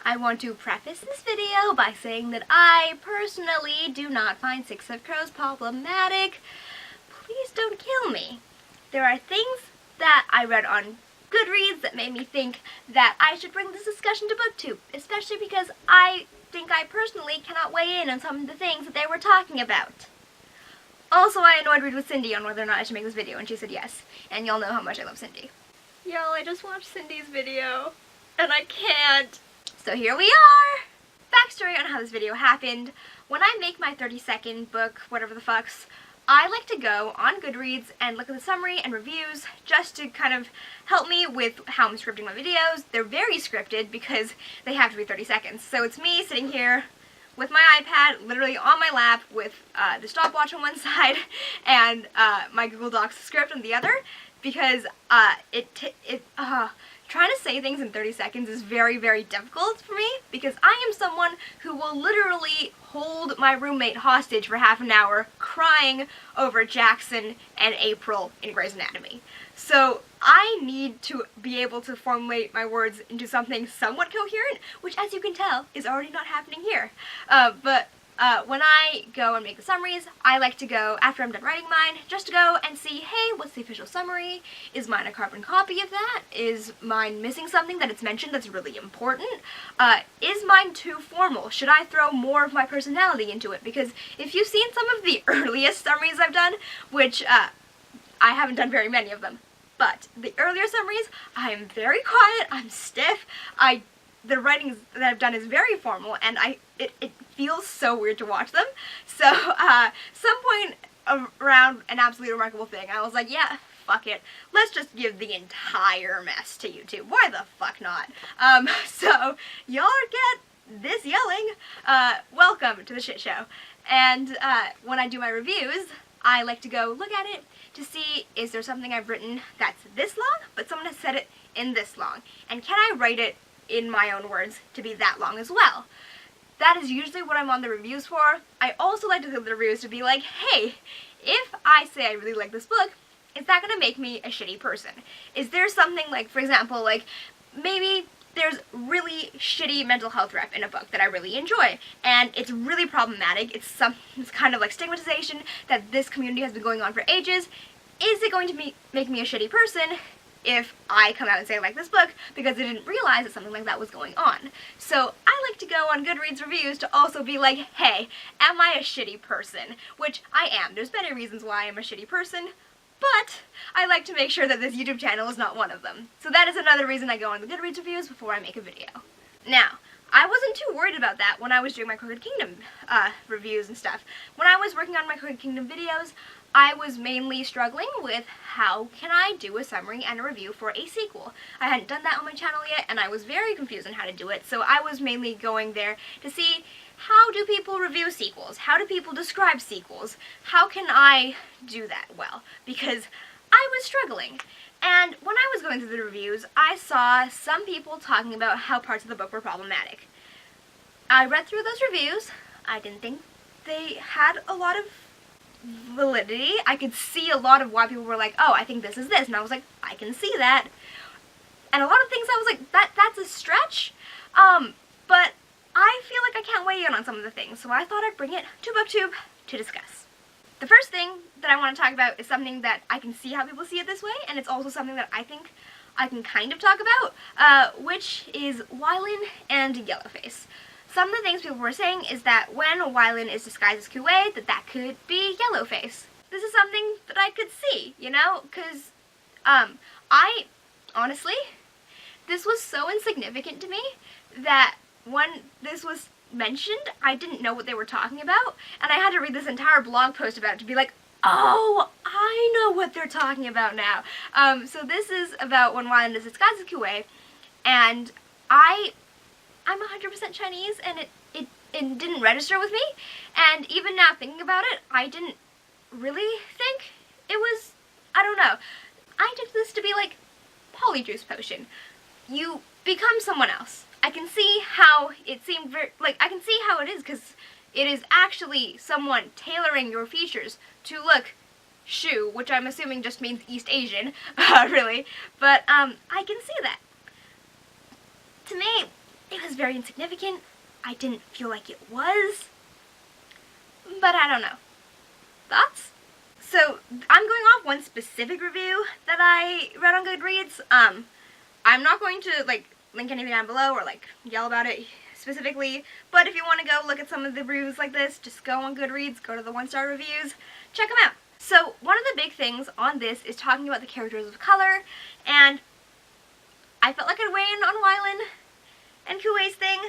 I want to preface this video by saying that I personally do not find Six of Crows problematic. Please don't kill me. There are things that I read on Goodreads that made me think that I should bring this discussion to BookTube, especially because I think I personally cannot weigh in on some of the things that they were talking about. Also, I annoyed Reed with Cindy on whether or not I should make this video, and she said yes. And y'all know how much I love Cindy. Y'all, I just watched Cindy's video, and I can't. So here we are! Backstory on how this video happened. When I make my 30-second book, whatever the fucks, I like to go on Goodreads and look at the summary and reviews just to kind of help me with how I'm scripting my videos. They're very scripted because they have to be 30 seconds. So it's me sitting here with my iPad literally on my lap with the stopwatch on one side and my Google Docs script on the other, because trying to say things in 30 seconds is very, very difficult for me, because I am someone who will literally hold my roommate hostage for half an hour crying over Jackson and April in Grey's Anatomy. So I need to be able to formulate my words into something somewhat coherent, which, as you can tell, is already not happening here. When I go and make the summaries, I like to go, after I'm done writing mine, just to go and see, hey, what's the official summary? Is mine a carbon copy of that? Is mine missing something that it's mentioned that's really important? Is mine too formal? Should I throw more of my personality into it? Because if you've seen some of the earliest summaries I've done, which I haven't done very many of them, but the earlier summaries, I am very quiet, I'm stiff, the writings that I've done is very formal, and it feels so weird to watch them. So, some point around An Absolutely Remarkable Thing, I was like, yeah, fuck it. Let's just give the entire mess to YouTube. Why the fuck not? So, y'all get this yelling. Welcome to the shit show. And, when I do my reviews, I like to go look at it to see, is there something I've written that's this long, but someone has said it in this long? And can I write it in my own words to be that long as well? That is usually what I'm on the reviews for. I also like to do the reviews to be like, hey, if I say I really like this book, is that going to make me a shitty person? Is there something like, for example, like, maybe there's really shitty mental health rep in a book that I really enjoy, and it's really problematic. It's kind of like stigmatization that this community has been going on for ages. Is it going to make me a shitty person if I come out and say I like this book because I didn't realize that something like that was going on? So I like to go on Goodreads reviews to also be like, hey, am I a shitty person? Which I am. There's many reasons why I'm a shitty person, but I like to make sure that this YouTube channel is not one of them. So that is another reason I go on the Goodreads reviews before I make a video. Now, I wasn't too worried about that when I was doing my Crooked Kingdom reviews and stuff. When I was working on my Crooked Kingdom videos, I was mainly struggling with how can I do a summary and a review for a sequel. I hadn't done that on my channel yet, and I was very confused on how to do it, so I was mainly going there to see, how do people review sequels? How do people describe sequels? How can I do that well? Because I was struggling. And when I was going through the reviews, I saw some people talking about how parts of the book were problematic. I read through those reviews. I didn't think they had a lot of validity. I could see a lot of why people were like, oh, I think this is this, and I was like, I can see that. And a lot of things I was like, that's a stretch, but I feel like I can't weigh in on some of the things, so I thought I'd bring it to BookTube to discuss. The first thing that I want to talk about is something that I can see how people see it this way, and it's also something that I think I can kind of talk about, which is WAYYY and Yellowface. Some of the things people were saying is that when WAYYY is disguised as Kuwait, that could be Yellowface. This is something that I could see, you know, because, honestly, this was so insignificant to me that when this was mentioned, I didn't know what they were talking about, and I had to read this entire blog post about it to be like, oh, I know what they're talking about now. So this is about when WAYYY is disguised as Kuwait, and I'm 100% Chinese, and it didn't register with me, and even now thinking about it, I didn't really think it was, I don't know. I took this to be like polyjuice potion. You become someone else. I can see how it seemed I can see how it is, because it is actually someone tailoring your features to look Shu, which I'm assuming just means East Asian, really, but I can see that. To me, it was very insignificant. I didn't feel like it was, but I don't know. Thoughts? So I'm going off one specific review that I read on Goodreads. I'm not going to like link anything down below or like yell about it specifically, but if you want to go look at some of the reviews like this, just go on Goodreads, go to the 1-star reviews, check them out. So one of the big things on this is talking about the characters of color, and I felt like I'd weigh in on WAYYY and Kuwei's thing.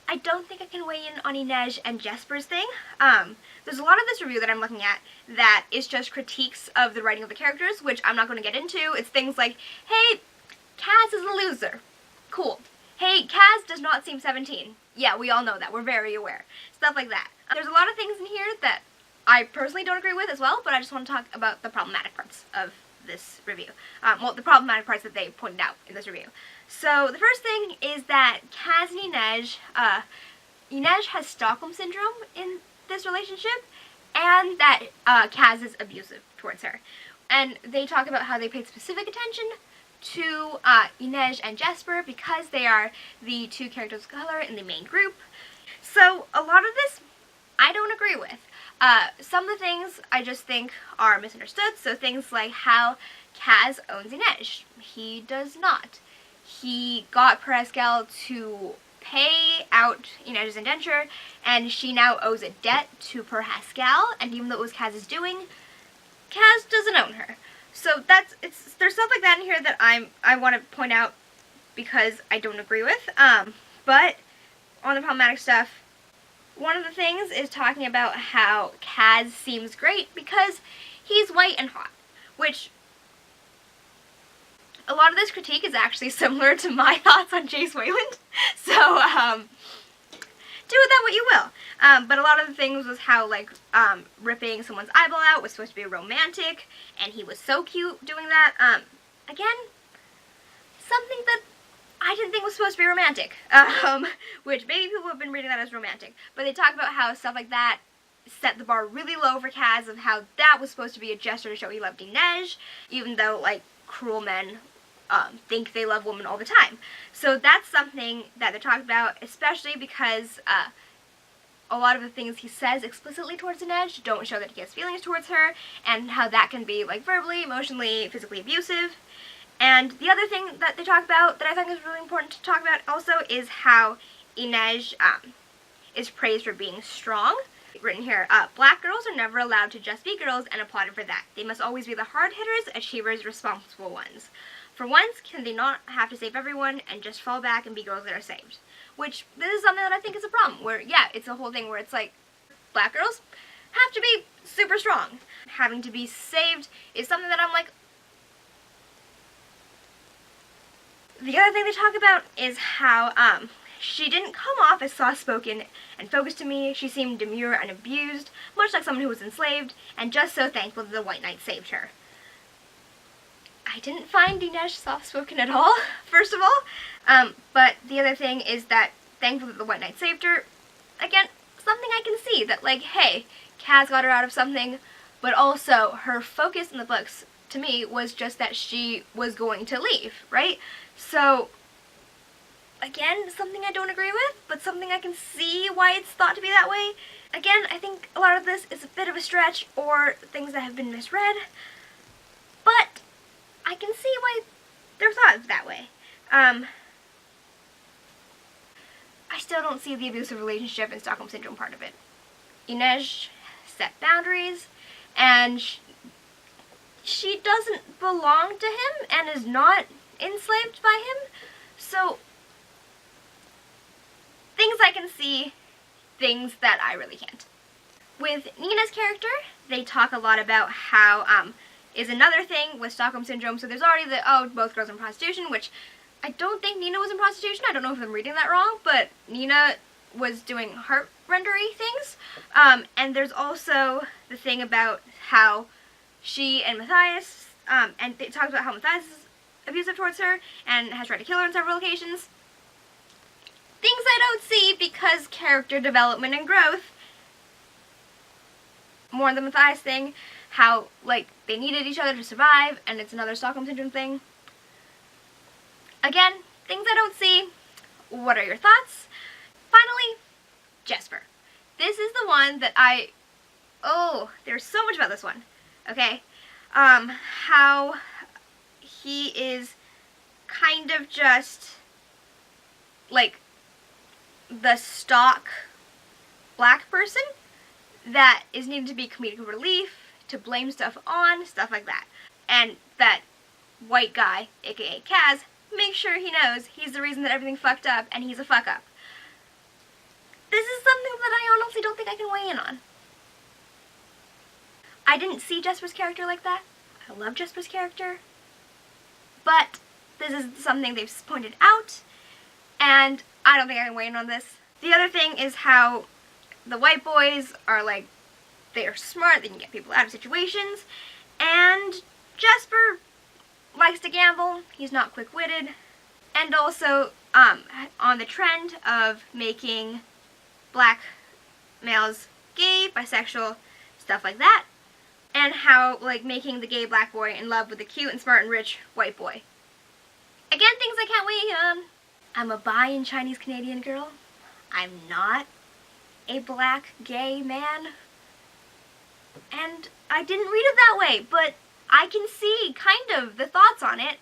I don't think I can weigh in on Inej and Jesper's thing. There's a lot of this review that I'm looking at that is just critiques of the writing of the characters, which I'm not going to get into. It's things like, hey, Kaz is a loser. Cool. Hey, Kaz does not seem 17. Yeah, we all know that. We're very aware. Stuff like that. There's a lot of things in here that I personally don't agree with as well, but I just want to talk about the problematic parts of this review. Well, the problematic parts that they pointed out in this review. So the first thing is that Kaz and Inej, Inej has Stockholm Syndrome in this relationship, and that Kaz is abusive towards her. And they talk about how they paid specific attention to Inej and Jesper because they are the two characters of color in the main group. So a lot of this I don't agree with. Some of the things I just think are misunderstood. So things like how Kaz owns Inej. He does not. He got Pascal to pay out Inej's indenture, and she now owes a debt to Pascal, and even though it was Kaz's doing, Kaz doesn't own her. So there's stuff like that in here that I want to point out because I don't agree with. But on the problematic stuff, one of the things is talking about how Kaz seems great because he's white and hot, which a lot of this critique is actually similar to my thoughts on Chase Wayland. So do with that what you will. But a lot of the things was how like ripping someone's eyeball out was supposed to be romantic, and he was so cute doing that. Again, something that I didn't think was supposed to be romantic, which maybe people have been reading that as romantic. But they talk about how stuff like that set the bar really low for Kaz, of how that was supposed to be a gesture to show he loved Inej, even though like cruel men think they love women all the time. So that's something that they're talking about, especially because a lot of the things he says explicitly towards Inej don't show that he has feelings towards her, and how that can be like verbally, emotionally, physically abusive. And the other thing that they talk about that I think is really important to talk about also is how Inej is praised for being strong. Written here, black girls are never allowed to just be girls and applauded for that. They must always be the hard hitters, achievers, responsible ones. For once, can they not have to save everyone and just fall back and be girls that are saved? Which, this is something that I think is a problem, where, yeah, it's a whole thing where it's like, black girls have to be super strong. Having to be saved is something that I'm like. The other thing they talk about is how, she didn't come off as soft-spoken and focused to me. She seemed demure and abused, much like someone who was enslaved, and just so thankful that the White Knight saved her. I didn't find Inej soft-spoken at all, first of all, but the other thing is that thankful that the White Knight saved her, again, something I can see, that like, hey, Kaz got her out of something, but also her focus in the books, to me, was just that she was going to leave, right? So, again, something I don't agree with, but something I can see why it's thought to be that way. Again, I think a lot of this is a bit of a stretch, or things that have been misread, but I can see why they're thought that way. I still don't see the abusive relationship and Stockholm Syndrome part of it. Inej set boundaries, and she doesn't belong to him and is not enslaved by him, so things I can see, things that I really can't. With Nina's character, they talk a lot about how, is another thing with Stockholm Syndrome. So there's already the, oh, both girls in prostitution, which I don't think Nina was in prostitution. I don't know if I'm reading that wrong, but Nina was doing heart-rendery things. And there's also the thing about how she and Matthias, and they talk about how Matthias is abusive towards her and has tried to kill her on several occasions. Things I don't see because character development and growth. More on the Matthias thing, how, like, they needed each other to survive, and it's another Stockholm Syndrome thing. Again, things I don't see. what are your thoughts? Finally, Jesper. This is the one that oh, there's so much about this one. Okay, how he is kind of just like the stock black person that is needed to be comedic relief, to blame stuff on, stuff like that. And that white guy, aka Kaz, makes sure he knows he's the reason that everything fucked up and he's a fuck up. This is something that I honestly don't think I can weigh in on. I didn't see Jesper's character like that. I love Jesper's character. But this is something they've pointed out, and I don't think I can weigh in on this. The other thing is how the white boys are like, they are smart, they can get people out of situations, and Jesper likes to gamble, he's not quick-witted, and also on the trend of making black males gay, bisexual, stuff like that, and how, like, making the gay black boy in love with the cute and smart and rich white boy. Again, things I can't weigh in. I'm a bi and Chinese Canadian girl. I'm not a black gay man. And I didn't read it that way, but I can see kind of the thoughts on it.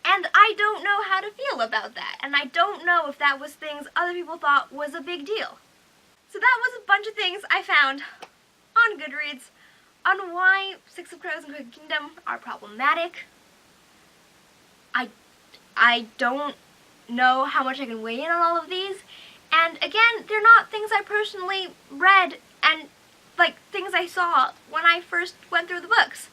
And I don't know how to feel about that. And I don't know if that was things other people thought was a big deal. So that was a bunch of things I found on Goodreads on why Six of Crows and Crooked Kingdom are problematic. I don't know how much I can weigh in on all of these. And again, they're not things I personally read and like things I saw when I first went through the books.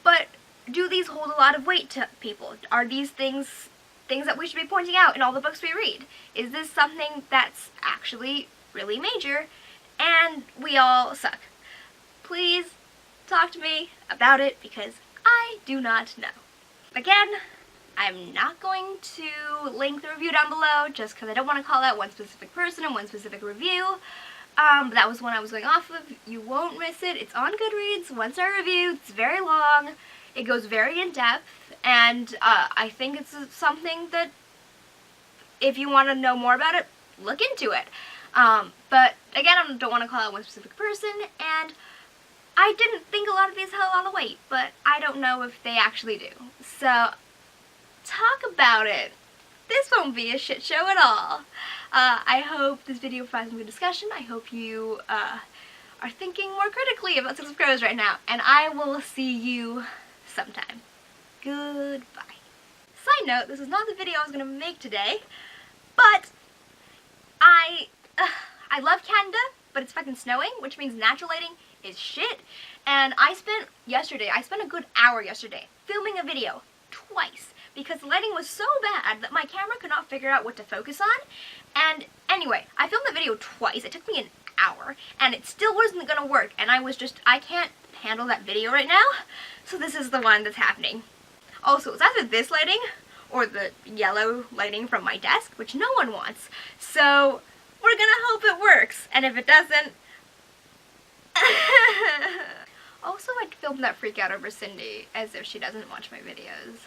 But do these hold a lot of weight to people? Are these things that we should be pointing out in all the books we read? Is this something that's actually really major and we all suck? Please talk to me about it because I do not know. Again, I'm not going to link the review down below just because I don't want to call out one specific person and one specific review. But that was one I was going off of. You won't miss it. It's on Goodreads, 1-star review. It's very long. It goes very in depth, and I think it's something that if you want to know more about it, look into it. But again, I don't want to call out one specific person, and I didn't think a lot of these held a lot of weight, but I don't know if they actually do. So talk about it. This won't be a shit show at all. I hope this video provides some good discussion. I hope you are thinking more critically about Six of Crows right now, and I will see you sometime. Goodbye. Side note, this is not the video I was going to make today, but I love Canada, but it's fucking snowing, which means natural lighting is shit, and I spent a good hour yesterday filming a video twice because the lighting was so bad that my camera could not figure out what to focus on. And anyway, I filmed the video twice. It took me an hour and it still wasn't gonna work, and I can't handle that video right now, so this is the one that's happening. Also, it's either this lighting or the yellow lighting from my desk, which no one wants, so we're gonna hope it works, and if it doesn't also, I filmed that freak out over Cindy as if she doesn't watch my videos.